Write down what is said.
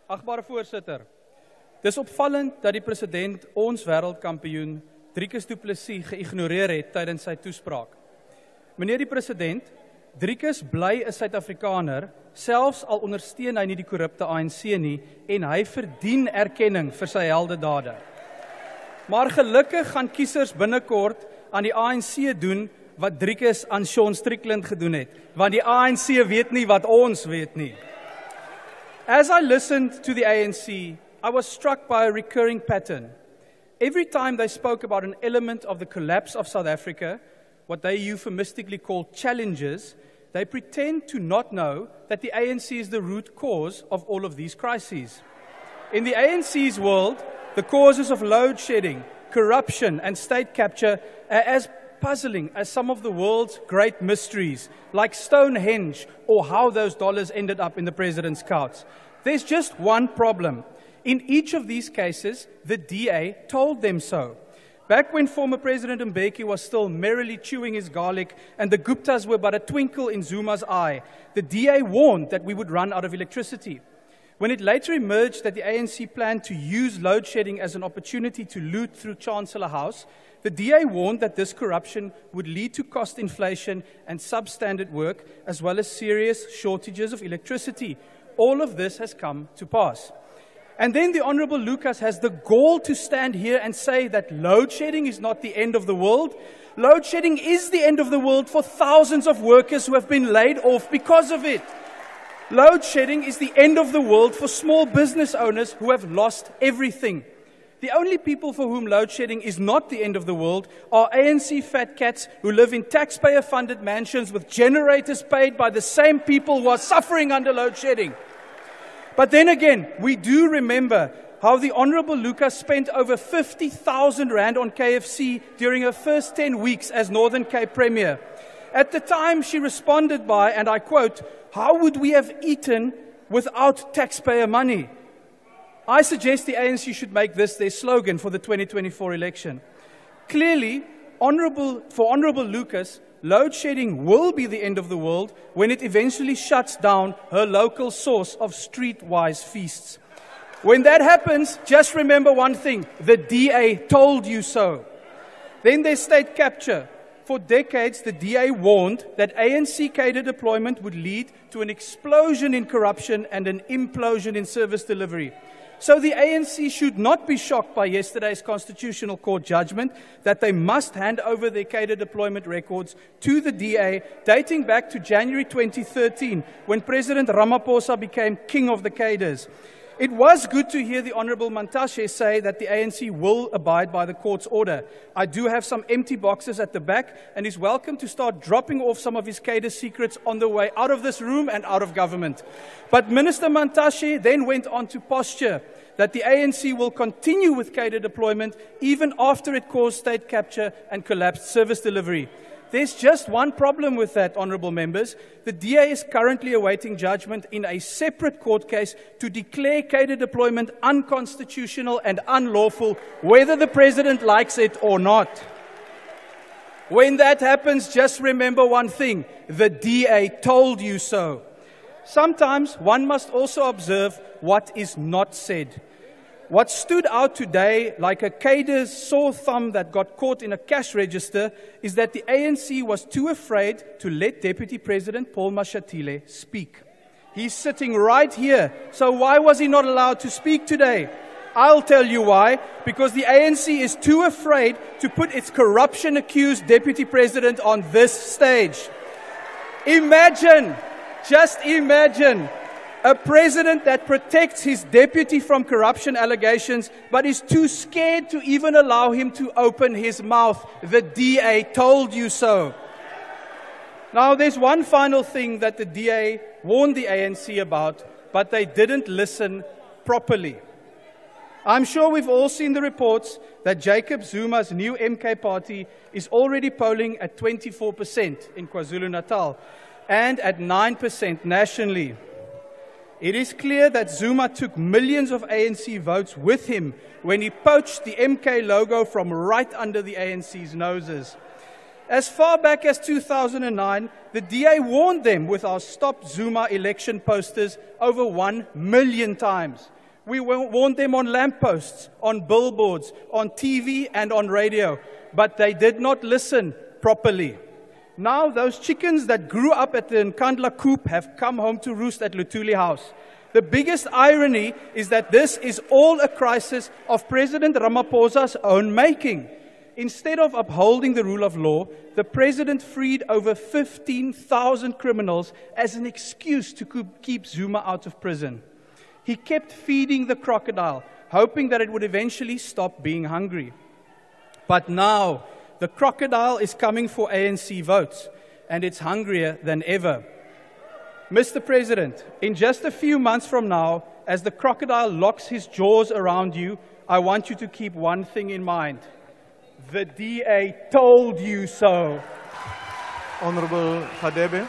Agbare voorsitter, dis opvallend dat die president ons wêreldkampioen Jacob Zuma geïgnoreer het tydens sy toespraak. Meneer die president, Jacob bly 'n Suid-Afrikaner, selfs al ondersteun hy nie die korrupte ANC nie en hy verdien erkenning vir sy heldedade. Maar gelukkig gaan kiesers binnekort aan die ANC doen wat Jacob aan Sean Strickland gedoen het, want die ANC weet nie wat ons weet nie. As I listened to the ANC, I was struck by a recurring pattern. Every time they spoke about an element of the collapse of South Africa, what they euphemistically call challenges, they pretend to not know that the ANC is the root cause of all of these crises. In the ANC's world, the causes of load shedding, corruption and state capture are as puzzling as some of the world's great mysteries, like Stonehenge or how those dollars ended up in the president's couch. There's just one problem. In each of these cases, the DA told them so. Back when former President Mbeki was still merrily chewing his garlic and the Guptas were but a twinkle in Zuma's eye, the DA warned that we would run out of electricity. When it later emerged that the ANC planned to use load shedding as an opportunity to loot through Chancellor House, the DA warned that this corruption would lead to cost inflation and substandard work, as well as serious shortages of electricity. All of this has come to pass. And then the Honourable Lucas has the gall to stand here and say that load shedding is not the end of the world. Load shedding is the end of the world for thousands of workers who have been laid off because of it. Load shedding is the end of the world for small business owners who have lost everything. The only people for whom load shedding is not the end of the world are ANC fat cats who live in taxpayer-funded mansions with generators paid by the same people who are suffering under load shedding. But then again, we do remember how the Honourable Lucas spent over 50,000 rand on KFC during her first 10 weeks as Northern Cape Premier. At the time, she responded by, and I quote, "How would we have eaten without taxpayer money?" I suggest the ANC should make this their slogan for the 2024 election. Clearly, for Honourable Lucas, load shedding will be the end of the world when it eventually shuts down her local source of streetwise feasts. When that happens, just remember one thing: the DA told you so. Then there's state capture. For decades, the DA warned that ANC cadre deployment would lead to an explosion in corruption and an implosion in service delivery. So the ANC should not be shocked by yesterday's Constitutional Court judgment that they must hand over their cadre deployment records to the DA dating back to January 2013 when President Ramaphosa became king of the cadres. It was good to hear the Honourable Mantashe say that the ANC will abide by the court's order. I do have some empty boxes at the back and is welcome to start dropping off some of his cadre secrets on the way out of this room and out of government. But Minister Mantashe then went on to posture that the ANC will continue with cadre deployment even after it caused state capture and collapsed service delivery. There's just one problem with that, honourable members. The DA is currently awaiting judgment in a separate court case to declare cadre deployment unconstitutional and unlawful, whether the president likes it or not. When that happens, just remember one thing: the DA told you so. Sometimes one must also observe what is not said. What stood out today like a cadre's sore thumb that got caught in a cash register is that the ANC was too afraid to let Deputy President Paul Mashatile speak. He's sitting right here, so why was he not allowed to speak today? I'll tell you why. Because the ANC is too afraid to put its corruption-accused Deputy President on this stage. Imagine, just imagine, a president that protects his deputy from corruption allegations, but is too scared to even allow him to open his mouth. The DA told you so. Now, there's one final thing that the DA warned the ANC about, but they didn't listen properly. I'm sure we've all seen the reports that Jacob Zuma's new MK party is already polling at 24% in KwaZulu-Natal and at 9% nationally. It is clear that Zuma took millions of ANC votes with him when he poached the MK logo from right under the ANC's noses. As far back as 2009, the DA warned them with our Stop Zuma election posters over 1 million times. We warned them on lampposts, on billboards, on TV and on radio, but they did not listen properly. Now those chickens that grew up at the Nkandla coop have come home to roost at Luthuli House. The biggest irony is that this is all a crisis of President Ramaphosa's own making. Instead of upholding the rule of law, the president freed over 15,000 criminals as an excuse to keep Zuma out of prison. He kept feeding the crocodile, hoping that it would eventually stop being hungry. But now, the crocodile is coming for ANC votes, and it's hungrier than ever. Mr. President, in just a few months from now, as the crocodile locks his jaws around you, I want you to keep one thing in mind. The DA told you so. Honorable Hadebe.